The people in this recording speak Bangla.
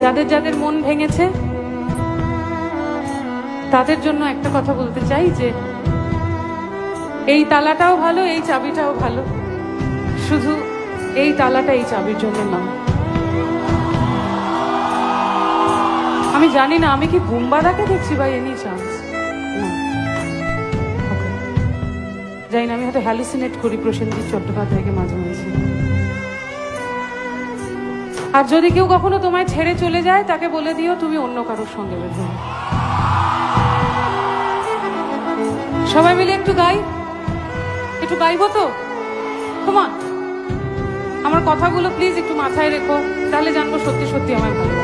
যাদের যাদের মন ভেঙেছে তাদের জন্য একটা কথা বলতে চাই যে এই তালাটাও ভালো, এই চাবিটাও ভালো, শুধু এই তালাটা এই চাবির জন্য নয়। আমি জানি না আমি কি বুম্বাদাকে দেখছি বা এনি চান্স, জানি না, আমি হয়তো হ্যালুসিনেট করি প্রসেনজিৎ চট্টোপাধ্যায়কে মাঝে মাঝে। আর যদি কেউ কখনো তোমায় ছেড়ে চলে যায় তাকে বলে দিও তুমি অন্য কারোর সঙ্গে বের হও। সবাই মিলে একটু গাই, একটু গাইবো তো? তোমার আমার কথাগুলো প্লিজ একটু মাথায় রেখো, তাহলে জানবো সত্যি সত্যি আমার ভালো।